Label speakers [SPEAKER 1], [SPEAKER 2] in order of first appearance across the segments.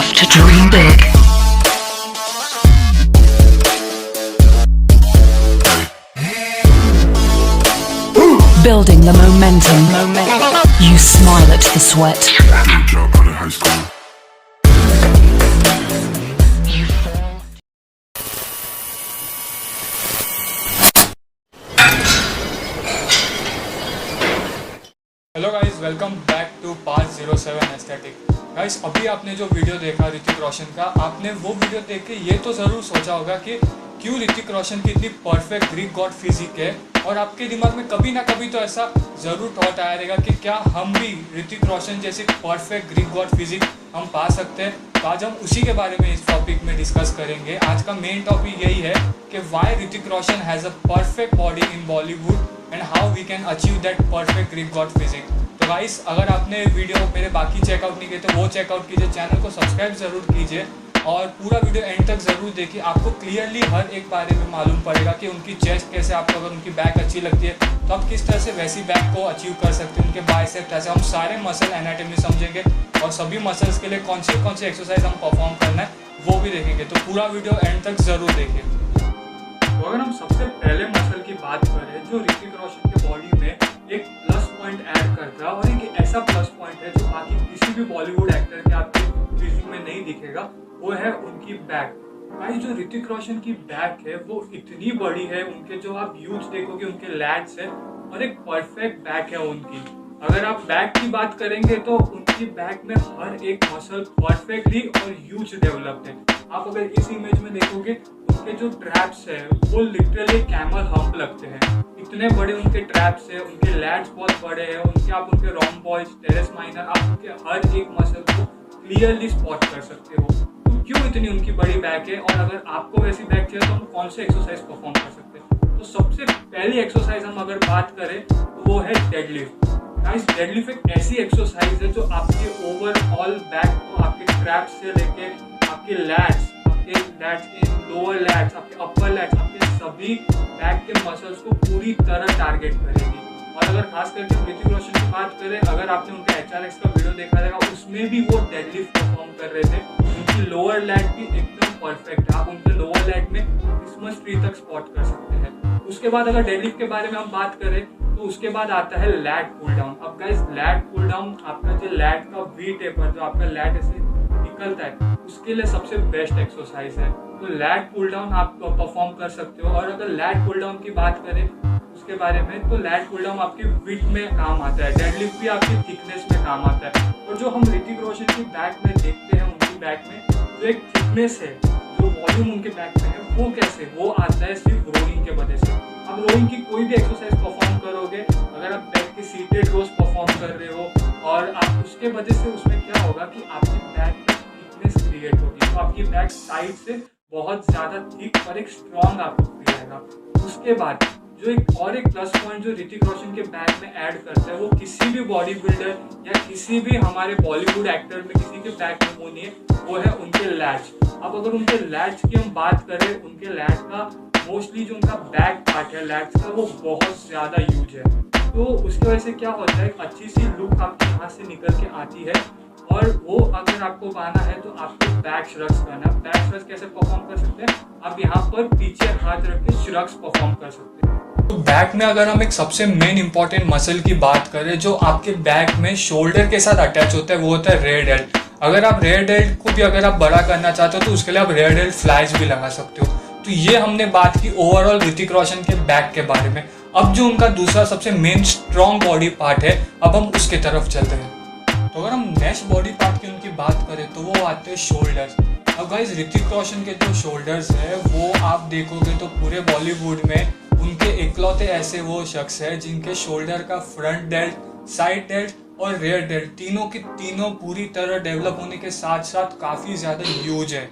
[SPEAKER 1] enough to dream big. Building the momentum. You smile at the sweat.
[SPEAKER 2] Job out of high school.
[SPEAKER 3] Hello guys, welcome back to 507 aesthetic. Guys, अभी आपने जो video देखा ऋतिक रोशन का, आपने वो video देख के ये तो ज़रूर सोचा होगा कि क्यों ऋतिक रोशन की इतनी परफेक्ट ग्रीक गॉड फिजिक है, और आपके दिमाग में कभी ना कभी तो ऐसा ज़रूर थॉट आया रहेगा कि क्या हम भी ऋतिक रोशन जैसी परफेक्ट ग्रीक गॉड फिजिक हम पा सकते हैं। तो आज हम उसी के बारे में इस टॉपिक में डिस्कस करेंगे। आज का मेन टॉपिक यही है कि why Hrithik Roshan has a perfect body in Bollywood and how we can achieve that perfect Greek god physique. तो गाइस, अगर आपने वीडियो मेरे बाकी चेकआउट नहीं किए तो वो चेकआउट कीजिए, चैनल को सब्सक्राइब ज़रूर कीजिए और पूरा वीडियो एंड तक ज़रूर देखिए। आपको क्लियरली हर एक बारे में मालूम पड़ेगा कि उनकी चेस्ट कैसे, आपको अगर उनकी बैक अच्छी लगती है तो आप किस तरह से वैसी बैक को अचीव कर सकते हैं। उनके बाइसेप्स ऐसे हम सारे मसल एनाटॉमी समझेंगे और सभी मसल्स के लिए कौन सी एक्सरसाइज हम परफॉर्म करना है वो भी देखेंगे। तो पूरा वीडियो एंड तक ज़रूर देखिए। तो अगर हम सबसे पहले मसल की बात करें जो ऋतिक रोशन के बॉडी में एक प्लस पॉइंट ऐड करता है, और एक ऐसा प्लस पॉइंट है जो बाकी किसी भी बॉलीवुड एक्टर के आपके फिजिक में नहीं दिखेगा, वो है उनकी बैक। भाई, जो ऋतिक रोशन की बैक है वो इतनी बड़ी है, उनके जो आप यूज देखोगे उनके लैट्स है और एक परफेक्ट बैक है उनकी। अगर आप बैक की बात करेंगे तो उनकी बैक में हर एक मसल परफेक्टली और ह्यूज डेवलप्ड है। आप अगर इस इमेज में देखोगे उनके जो ट्रैप्स है वो लिटरली कैमल हम्प लगते हैं, इतने बड़े उनके ट्रैप्स है। उनके लैट्स बहुत बड़े हैं, उनके रोम्बॉइड, टेरेस माइनर, आप उनके हर एक मसल को क्लियरली स्पॉट कर सकते हो। तो क्यों इतनी उनकी बड़ी बैक है, और अगर आपको वैसी बैक चाहिए तो हम कौन से एक्सरसाइज परफॉर्म कर सकते हैं। तो सबसे पहली एक्सरसाइज हम अगर बात करें तो वो है डेडलिफ्ट। गाइस, डेडलिफ्ट एक ऐसी एक्सरसाइज है जो आपके ओवरऑल बैक को आपके ट्रैप्स से लेके आपके लैट्स इन लोअर लैट्स, आपके अपर लैट्स, आपके सभी बैक के मसल्स को पूरी तरह टारगेट करेगी। और अगर खास करके ऋतिक रोशन की बात करें, अगर आपने उनका HRX का वीडियो देखा रहेगा उसमें भी वो डेडलिफ्ट परफॉर्म कर रहे थे। उनकी लोअर लैट भी एकदम परफेक्ट है, आप उनके लोअर लैट में क्रिसमस ट्री तक स्पॉट कर सकते हैं। उसके बाद अगर डेडलिफ्ट के बारे में हम बात करें तो उसके बाद आता है लैट पुल डाउन। अब गाइस, लैट पुल डाउन आपका जो लैट का वी टेपर, जो आपका लैट ऐसे निकलता है, उसके लिए सबसे बेस्ट एक्सरसाइज है। तो लैट पुल डाउन आप परफॉर्म कर सकते हो। और अगर लैट पुल डाउन की बात करें उसके बारे में, तो लैट पुल डाउन आपकी विड्थ में काम आता है, डेडलिफ्ट भी आपकी थिकनेस में काम आता है। और जो हम ऋतिक रोशन की बैक में देखते हैं, उनकी बैक में जो एक थिकनेस है, जो वॉल्यूम उनके बैक में है, वो कैसे वो आता है सिर्फ रोइंग के वजह से। अब रोइंग की कोई भी एक्सरसाइज परफॉर्म करोगे, अगर आप बैक की सीटेड रोज परफॉर्म कर रहे हो और आप उसके वजह से उसमें क्या होगा कि आपकी बैक में थिकनेस क्रिएट होगी, तो आपकी बैक साइड से बहुत ज्यादा थिक और एक स्ट्रॉन्ग आपको रहेगा। उसके बाद जो एक प्लस पॉइंट जो ऋतिक रोशन के बैक में ऐड करता है, वो किसी भी बॉडी बिल्डर या किसी भी हमारे बॉलीवुड एक्टर में किसी के बैक में वो नहीं है, वो है उनके लैट्स। अब अगर उनके लैट्स की हम बात करें, उनके लैट्स का मोस्टली जो उनका बैक पार्ट है लैट्स का, वो बहुत ज्यादा यूज है। तो उसकी वजह से क्या होता है, एक अच्छी सी लुक आपके यहाँ से निकल के आती है। और वो अगर आपको पाना है तो आपको बैक श्रग्स करना है। बैक श्रग्स कैसे परफॉर्म कर सकते हैं, आप यहाँ पर पीछे हाथ रख के श्रग्स परफॉर्म कर सकते हैं। तो बैक में अगर हम एक सबसे मेन इंपॉर्टेंट मसल की बात करें जो आपके बैक में शोल्डर के साथ अटैच होता है, वो होता है रेयर डेल्ट। अगर आप रेयर डेल्ट को भी अगर आप बड़ा करना चाहते हो तो उसके लिए आप रेयर डेल्ट फ्लाइज भी लगा सकते हो। तो ये हमने बात की ओवरऑल ऋतिक रोशन के बैक के बारे में। अब जो उनका दूसरा सबसे मेन स्ट्रॉन्ग बॉडी पार्ट है, अब हम उसके तरफ चलते हैं। तो अगर हम नेक्स्ट बॉडी पार्ट की उनकी बात करें तो वो आते हैं शोल्डर्स। अब गाइस, ऋतिक रोशन के जो शोल्डर्स है वो आप देखोगे तो पूरे बॉलीवुड में उनके इकलौते ऐसे वो शख्स है जिनके शोल्डर का फ्रंट डेल्ट, साइड डेल्ट और रेयर डेल्ट तीनों की तीनों पूरी तरह डेवलप होने के साथ साथ काफ़ी ज़्यादा ह्यूज है।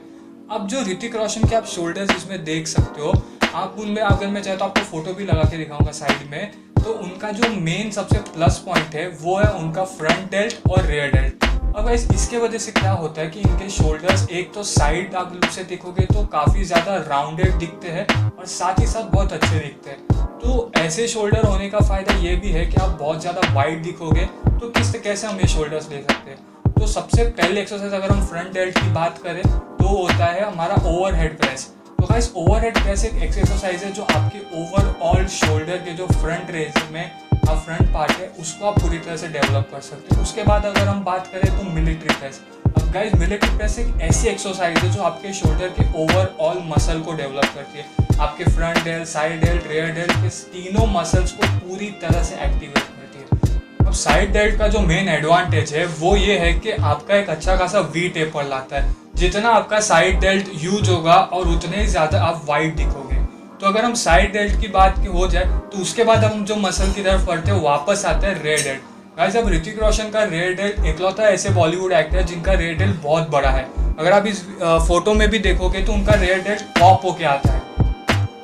[SPEAKER 3] अब जो ऋतिक रोशन के आप शोल्डर्स इसमें देख सकते हो, आप उनमें अगर मैं चाहे तो आपको फोटो भी लगा के दिखाऊंगा साइड में, तो उनका जो मेन सबसे प्लस पॉइंट है वो है उनका फ्रंट डेल्ट और रेयर डेल्ट। अब इसके वजह से क्या होता है कि इनके शोल्डर्स एक तो साइड आप लुक से देखोगे तो काफ़ी ज़्यादा राउंडेड दिखते हैं और साथ ही साथ बहुत अच्छे दिखते हैं। तो ऐसे शोल्डर होने का फ़ायदा ये भी है कि आप बहुत ज़्यादा वाइड दिखोगे तो कैसे हम ये शोल्डर्स ले सकते हैं। तो सबसे पहले एक्सरसाइज अगर हम फ्रंट डेल्ट की बात करें तो होता है हमारा ओवरहेड प्रेस। तो गाइस ओवरहेड प्रेस एक एक्सरसाइज है जो आपके ओवरऑल शोल्डर के जो फ्रंट रेज में फ्रंट पार्ट है उसको आप पूरी तरह से डेवलप कर सकते हो। उसके बाद अगर हम बात करें तो मिलिट्री प्रेस। अब गाइस मिलिट्री प्रेस एक ऐसी एक्सरसाइज है जो आपके शोल्डर के ओवरऑल मसल को डेवलप करती है, आपके front dealt, side dealt, rare dealt के तीनों मसल्स को पूरी तरह से एक्टिवेट करती है। अब साइड डेल्ट का जो मेन एडवांटेज है वो ये है कि आपका एक अच्छा खासा वी टेपर लाता है। जितना आपका साइड डेल्ट यूज होगा और उतने ही ज़्यादा आप वाइड दिखोगे। तो अगर हम साइड डेल्ट की बात हो जाए तो उसके बाद हम जो मसल की तरफ बढ़ते हैं वापस आता है रेयर डेल्ट। गाइस अब ऋतिक रोशन का रेयर डेल्ट इकलौता ऐसे बॉलीवुड एक्टर है जिनका रेयर डेल्ट बहुत बड़ा है। अगर आप इस फोटो में भी देखोगे तो उनका रेयर डेल्ट पॉप होके आता है।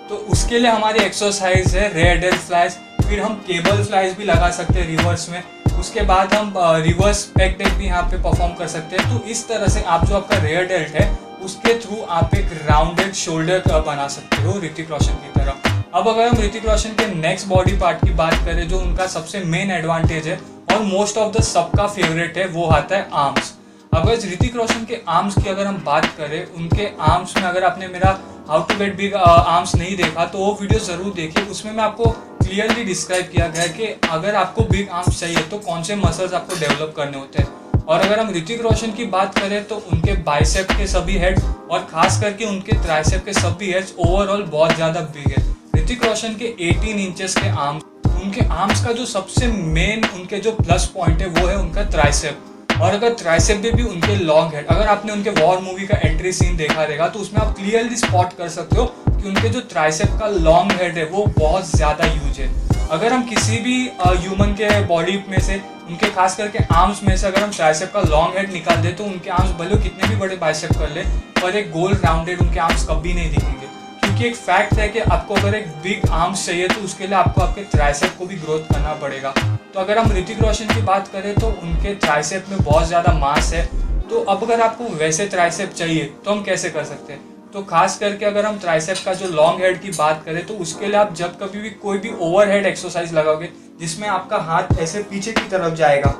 [SPEAKER 3] तो उसके लिए हमारी एक्सरसाइज है रेयर डेल्ट फ्लाइज। फिर हम केबल फ्लाइज भी लगा सकते हैं रिवर्स में। उसके बाद हम रिवर्स बैक डेल्ट भी यहाँ पे परफॉर्म कर सकते हैं। तो इस तरह से आप जो आपका रेयर डेल्ट है उसके थ्रू आप एक राउंडेड शोल्डर बना सकते हो ऋतिक रोशन की तरह। अब अगर हम ऋतिक रोशन के नेक्स्ट बॉडी पार्ट की बात करें जो उनका सबसे मेन एडवांटेज है और मोस्ट ऑफ द सबका फेवरेट है वो आता है आर्म्स। अब ऋतिक रोशन के आर्म्स की अगर हम बात करें, उनके आर्म्स में अगर आपने मेरा how to get big arms नहीं देखा तो वो वीडियो ज़रूर देखिए। उसमें मैं आपको क्लियरली डिस्क्राइब किया गया है कि अगर आपको बिग आर्म्स चाहिए तो कौन से मसल्स आपको डेवलप करने होते हैं। और अगर हम ऋतिक रोशन की बात करें तो उनके बाइसेप के सभी हेड और खास करके उनके ट्राइसेप के सभी हेड्स ओवरऑल बहुत ज़्यादा बिग है। ऋतिक रोशन के 18 इंचेस के आर्म्स, उनके आर्म्स का जो सबसे मेन उनके जो प्लस पॉइंट है वो है उनका ट्राइसेप। और अगर ट्राइसेप भी उनके लॉन्ग हेड, अगर आपने उनके वॉर मूवी का एंट्री सीन देखा रहेगा तो उसमें आप क्लियरली स्पॉट कर सकते हो कि उनके जो ट्राइसेप का लॉन्ग हेड है वो बहुत ज़्यादा यूज है। अगर हम किसी भी ह्यूमन के बॉडी में से उनके खास करके आर्म्स में से अगर हम ट्राइसेप का लॉन्ग हेड निकाल दे तो उनके आर्म्स भले कितने भी बड़े बाइसेप कर ले पर एक गोल राउंडेड उनके आर्म्स कभी नहीं दिखेंगे। क्योंकि एक फैक्ट है कि आपको अगर एक बिग आर्म्स चाहिए तो उसके लिए आपको आपके ट्राइसेप को भी ग्रोथ करना पड़ेगा। तो अगर हम ऋतिक रोशन की बात करें तो उनके ट्राइसेप में बहुत ज़्यादा मास है। तो अब अगर आपको वैसे ट्राइसेप चाहिए तो हम कैसे कर सकते हैं? तो खास करके अगर हम ट्राइसेप का जो लॉन्ग हेड की बात करें तो उसके लिए आप जब कभी भी कोई भी ओवरहेड एक्सरसाइज लगाओगे जिसमें आपका हाथ ऐसे पीछे की तरफ जाएगा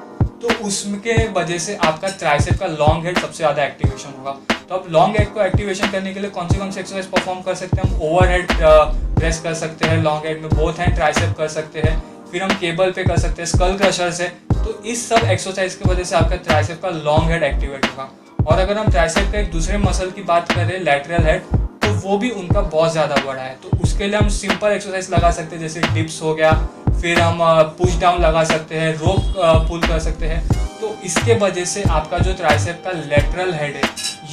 [SPEAKER 3] तो उसके वजह से आपका ट्राइसेप का लॉन्ग हेड सबसे ज़्यादा एक्टिवेशन होगा। तो अब लॉन्ग हेड को एक्टिवेशन करने के लिए कौन से एक्सरसाइज परफॉर्म कर सकते हैं? हम ओवरहेड प्रेस कर सकते हैं, लॉन्ग हेड में बोथ हैंड ट्राइसेप कर सकते हैं, फिर हम केबल पे कर सकते हैं, स्कल क्रशर से। तो इस सब एक्सरसाइज की वजह से आपका ट्राइसेप का लॉन्ग हेड एक्टिवेट होगा। और अगर हम ट्राइसेप के एक दूसरे मसल की बात करें लैटरल हेड तो वो भी उनका बहुत ज़्यादा बड़ा है। तो उसके लिए हम सिंपल एक्सरसाइज लगा सकते हैं जैसे डिप्स हो गया, फिर हम पुश डाउन लगा सकते हैं, रोप पुल कर सकते हैं। तो इसके वजह से आपका जो ट्राइसेप का लैटरल हेड है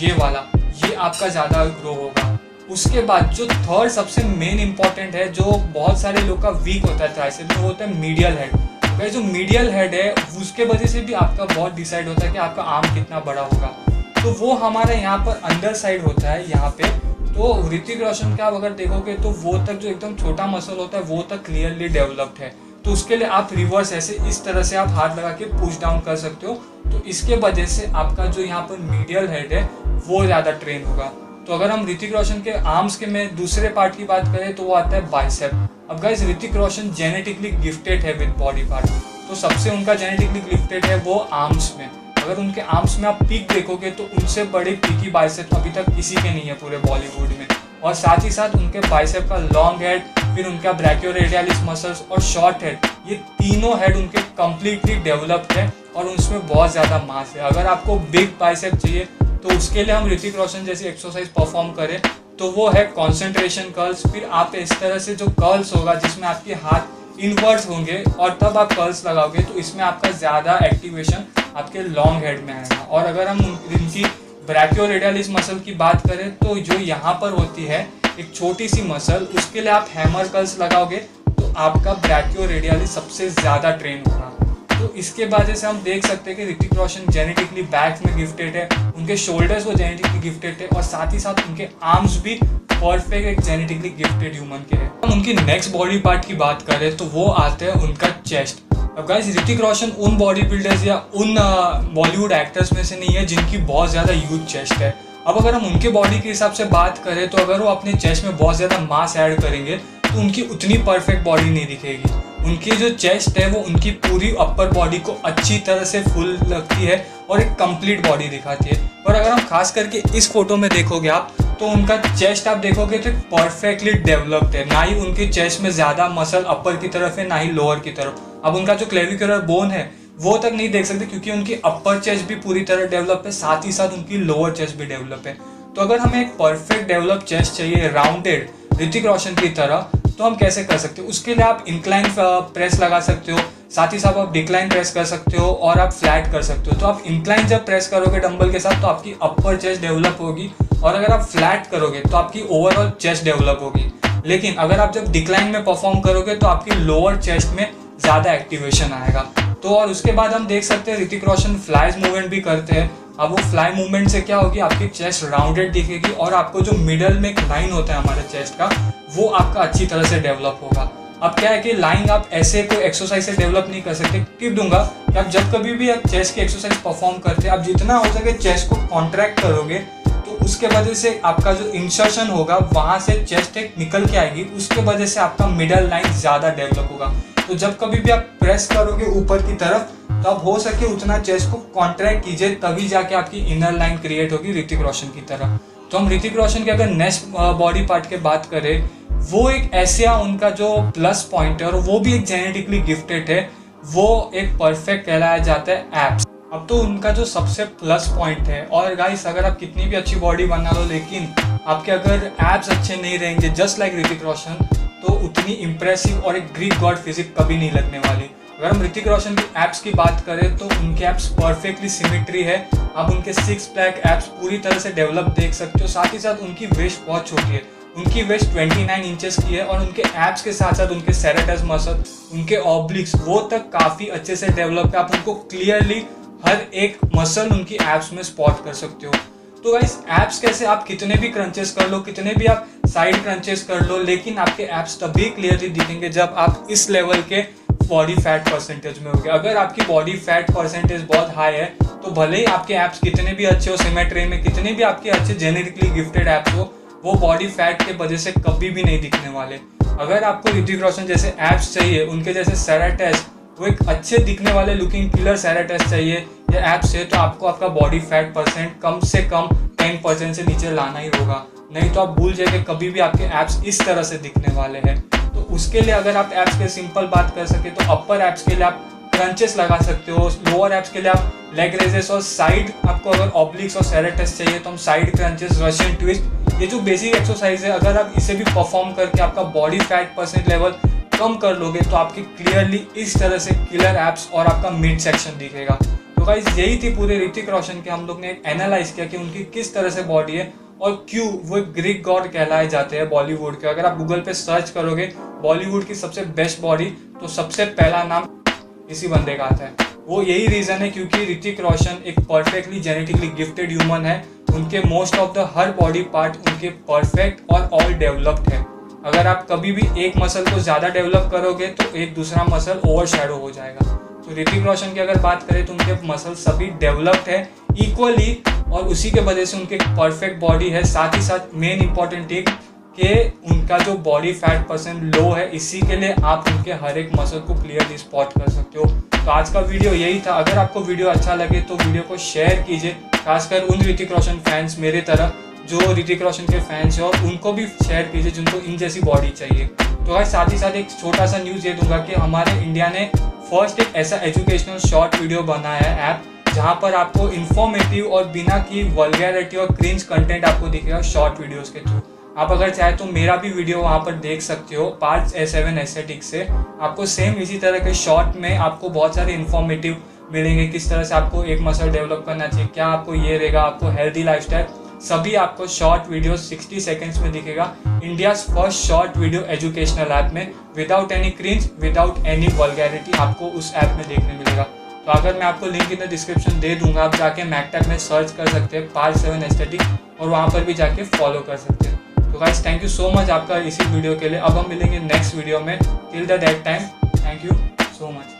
[SPEAKER 3] ये वाला ये आपका ज़्यादा ग्रो होगा। उसके बाद जो थर्ड सबसे मेन इंपॉर्टेंट है जो बहुत सारे लोग का वीक होता है ट्राइसेप में वो होता है मीडियल हेड। तो जो मीडियल हेड है उसके वजह से भी आपका बहुत डिसाइड होता है कि आपका आर्म कितना बड़ा होगा। तो वो हमारा यहाँ पर अंडर साइड होता है यहाँ पे। तो ऋतिक रोशन का अगर देखोगे तो वो तक जो एकदम छोटा मसल होता है वो तक क्लियरली डेवलप्ड है। तो उसके लिए आप रिवर्स ऐसे इस तरह से आप हाथ लगा के पुश डाउन कर सकते हो। तो इसके वजह से आपका जो यहाँ पर मीडियल हेड है वो ज़्यादा ट्रेन होगा। तो अगर हम ऋतिक रोशन के आर्म्स के में दूसरे पार्ट की बात करें तो वो आता है बाइसेप। अब guys Hrithik Roshan genetically gifted है विद बॉडी पार्ट। तो सबसे उनका जेनेटिकली गिफ्टेड है वो आर्म्स में। अगर उनके आर्म्स में आप पीक देखोगे तो उनसे बड़े पीकी बाइसेप अभी तक किसी के नहीं है पूरे बॉलीवुड में। और साथ ही साथ उनके बाइसेप का लॉन्ग हेड, फिर उनका ब्रैकियोरेडियलिस मसल्स और शॉर्ट हेड, ये तीनों हेड उनके कम्प्लीटली डेवलप्ड है और उसमें बहुत ज़्यादा मास है। अगर आपको बिग बाइसेप चाहिए तो उसके लिए हम ऋतिक रोशन जैसी एक्सरसाइज परफॉर्म करें तो वो है कॉन्सेंट्रेशन कर्ल्स। फिर आप इस तरह से जो कर्ल्स होगा जिसमें आपके हाथ इनवर्ट्स होंगे और तब आप कर्ल्स लगाओगे तो इसमें आपका ज़्यादा एक्टिवेशन आपके लॉन्ग हेड में आएगा। और अगर हम इनकी ब्रैकियोरेडियलिस मसल की बात करें तो जो यहाँ पर होती है एक छोटी सी मसल, उसके लिए आप हैमर कर्ल्स लगाओगे तो आपका ब्रैकियोरेडियलिस सबसे ज़्यादा ट्रेन होगा। तो इसके वजह से हम देख सकते हैं कि ऋतिक रोशन जेनेटिकली बैक में गिफ्टेड है, उनके शोल्डर्स वो जेनेटिकली गिफ्टेड है और साथ ही साथ उनके आर्म्स भी परफेक्ट एक जेनेटिकली गिफ्टेड ह्यूमन के हैं। हम उनकी नेक्स्ट बॉडी पार्ट की बात करें तो वो आते हैं उनका चेस्ट। अब गाइस ऋतिक रोशन उन बॉडी बिल्डर्स या उन बॉलीवुड एक्टर्स में से नहीं है जिनकी बहुत ज़्यादा ह्यूज चेस्ट है। अब अगर हम उनके बॉडी के हिसाब से बात करें तो अगर वो अपने चेस्ट में बहुत ज़्यादा मास ऐड करेंगे तो उनकी उतनी परफेक्ट बॉडी नहीं दिखेगी। उनकी जो चेस्ट है वो उनकी पूरी अपर बॉडी को अच्छी तरह से फुल लगती है और एक कंप्लीट बॉडी दिखाती है। और अगर हम खास करके इस फोटो में देखोगे आप तो उनका चेस्ट आप देखोगे तो परफेक्टली डेवलप्ड है, ना ही उनकी चेस्ट में ज़्यादा मसल अपर की तरफ है ना ही लोअर की तरफ। अब उनका जो क्लेविकुलर बोन है वो तक नहीं देख सकते क्योंकि उनकी अपर चेस्ट भी पूरी तरह डेवलप है, साथ ही साथ उनकी लोअर चेस्ट भी डेवलप है। तो अगर हमें एक परफेक्ट डेवलप चेस्ट चाहिए राउंडेड ऋतिक रोशन की तरह, तो हम कैसे कर सकते हो? उसके लिए आप इंक्लाइन प्रेस लगा सकते हो, साथ ही साथ आप डिक्लाइन प्रेस कर सकते हो और आप फ्लैट कर सकते हो। तो आप इंक्लाइन जब प्रेस करोगे डंबल के साथ तो आपकी अपर चेस्ट डेवलप होगी, और अगर आप फ्लैट करोगे तो आपकी ओवरऑल चेस्ट डेवलप होगी। लेकिन अगर आप जब डिक्लाइन में परफॉर्म करोगे तो आपकी लोअर चेस्ट में ज़्यादा एक्टिवेशन आएगा। तो और उसके बाद हम देख सकते हैं ऋतिक रोशन फ्लाइज मूवमेंट भी करते हैं। अब वो फ्लाई मूवमेंट से क्या होगी, आपकी चेस्ट राउंडेड दिखेगी और आपको जो मिडल में एक लाइन होता है हमारे चेस्ट का वो आपका अच्छी तरह से डेवलप होगा। अब क्या है कि लाइन आप ऐसे कोई एक्सरसाइज से डेवलप नहीं कर सकते। टिप दूंगा कि आप जब कभी भी आप चेस्ट की एक्सरसाइज परफॉर्म करते हैं, आप जितना हो सके चेस्ट को कॉन्ट्रैक्ट करोगे तो उसके वजह से आपका जो इंसर्शन होगा वहाँ से चेस्ट एक निकल के आएगी, उसके वजह से आपका मिडल लाइन ज़्यादा डेवलप होगा। तो जब कभी भी आप प्रेस करोगे ऊपर की तरफ तो आप हो सके उतना चेस्ट को कॉन्ट्रैक्ट कीजिए, तभी जाके आपकी इनर लाइन क्रिएट होगी ऋतिक रोशन की तरह। तो हम ऋतिक रोशन के अगर नेक्स्ट बॉडी पार्ट की बात करें, वो एक ऐसा उनका जो प्लस पॉइंट है और वो भी एक जेनेटिकली गिफ्टेड है, वो एक परफेक्ट कहलाया जाता है एब्स। अब तो उनका जो सबसे प्लस पॉइंट है, और गाइस अगर आप कितनी भी अच्छी बॉडी बना लो लेकिन आपके अगर एब्स अच्छे नहीं रहेंगे जस्ट लाइक ऋतिक रोशन, तो उतनी इंप्रेसिव और एक ग्रीक गॉड फिजिक कभी नहीं लगने वाली। अगर हम ऋतिक रोशन की एब्स की बात करें तो उनके एब्स परफेक्टली सिमेट्री है। आप उनके 6 पैक एब्स पूरी तरह से डेवलप देख सकते हो। साथ ही साथ उनकी वेस्ट बहुत छोटी है, उनकी वेस्ट 29 इंचेस की है, और उनके एब्स के साथ साथ उनके सेरेटस मसल, उनके ऑब्लिक्स वो तक काफ़ी अच्छे से डेवलप है। आप उनको क्लियरली हर एक मसल उनकी एब्स में स्पॉट कर सकते हो। तो गाइस एब्स कैसे, आप कितने भी क्रंचेस कर लो, कितने भी आप साइड क्रंचेस कर लो, लेकिन आपके एब्स तभी क्लियरली दिखेंगे जब आप इस लेवल के बॉडी फैट परसेंटेज में होगे। अगर आपकी बॉडी फैट परसेंटेज बहुत हाई है तो भले ही आपके एब्स कितने भी अच्छे हो, सिमेट्री में कितने भी आपके अच्छे जेनेटिकली गिफ्टेड एब्स हो, वो बॉडी फैट के वजह से कभी भी नहीं दिखने वाले। अगर आपको ऋतिक रोशन जैसे एब्स चाहिए, उनके जैसे सेरेटस, वो एक अच्छे दिखने वाले लुकिंग किलर सेरेटस चाहिए या एब्स है, तो आपको आपका बॉडी फैट परसेंट कम से कम 10% से नीचे लाना ही होगा, नहीं तो आप भूल जाइए कभी भी आपके एब्स इस तरह से दिखने वाले हैं। तो उसके लिए अगर आप एब्स के सिंपल बात कर सके तो अपर एब्स के लिए आप क्रंचेस लगा सकते हो, लोअर एब्स के लिए आप लेग रेजेस, और साइड आपको अगर ऑब्लिक्स और सेरेटस चाहिए तो हम साइड क्रंचेस, रशियन ट्विस्ट, ये जो बेसिक एक्सरसाइज है अगर आप इसे भी परफॉर्म करके आपका बॉडी फैट परसेंट लेवल कम कर लोगे तो आपकी क्लियरली इस तरह से किलर एब्स और आपका मिड सेक्शन दिखेगा। तो गाइस यही थी पूरे ऋतिक रोशन के, हम लोग ने एक एनालाइज किया कि उनकी किस तरह से बॉडी है और क्यों वो एक ग्रीक गॉड कहलाए जाते हैं बॉलीवुड के। अगर आप गूगल पे सर्च करोगे बॉलीवुड की सबसे बेस्ट बॉडी तो सबसे पहला नाम इसी बंदे का आता है। वो यही रीज़न है क्योंकि ऋतिक रोशन एक परफेक्टली जेनेटिकली गिफ्टेड ह्यूमन है। उनके most of the her body part उनके परफेक्ट और ऑल डेवलप्ड है। अगर आप कभी भी एक मसल को ज़्यादा डेवलप करोगे तो एक दूसरा मसल ओवर शैडो हो जाएगा। तो ऋतिक रोशन की अगर बात करें तो उनके मसल सभी डेवलप्ड है इक्वली, और उसी के वजह से उनके परफेक्ट बॉडी है। साथ ही साथ मेन इंपॉर्टेंट एक कि उनका जो बॉडी फैट परसेंट लो है, इसी के लिए आप उनके हर एक मसल को क्लियरली स्पॉट कर सकते हो। तो आज का वीडियो यही था। अगर आपको वीडियो अच्छा लगे तो वीडियो को शेयर कीजिए, खासकर उन ऋतिक रोशन फैंस मेरे तरह जो ऋतिक रोशन के फैंस हैं, और उनको भी शेयर कीजिए जिनको इन जैसी बॉडी चाहिए। तो भाई साथ ही साथ एक छोटा सा न्यूज़ ये दूंगा कि हमारे इंडिया ने फर्स्ट एक ऐसा एजुकेशनल शॉर्ट वीडियो बनाया है ऐप, जहाँ पर आपको इन्फॉर्मेटिव और बिना की वल्गैरिटी और क्रिंज कंटेंट आपको दिखेगा शॉर्ट वीडियोस के थ्रू। आप अगर चाहे तो मेरा भी वीडियो वहाँ पर देख सकते हो, पार्ट्स A7 एस्थेटिक्स से। आपको सेम इसी तरह के शॉर्ट में आपको बहुत सारे इन्फॉर्मेटिव मिलेंगे, किस तरह से आपको एक मसल डेवलप करना चाहिए, क्या आपको ये रहेगा, आपको हेल्दी लाइफस्टाइल, सभी आपको शॉर्ट वीडियो 60 सेकेंड्स में दिखेगा। India's first short video educational app में, without any cringe, without any vulgarity आपको उस ऐप में देखने मिलेगा। तो अगर मैं आपको लिंक इन द डिस्क्रिप्शन दे दूंगा, आप जाके मैकटैक में सर्च कर सकते हैं पार्ट 7 एस्थेटिक, और वहाँ पर भी जाके फॉलो कर सकते हैं। तो guys thank you so much आपका इसी वीडियो के लिए। अब हम मिलेंगे नेक्स्ट वीडियो में। Till that time thank you so much.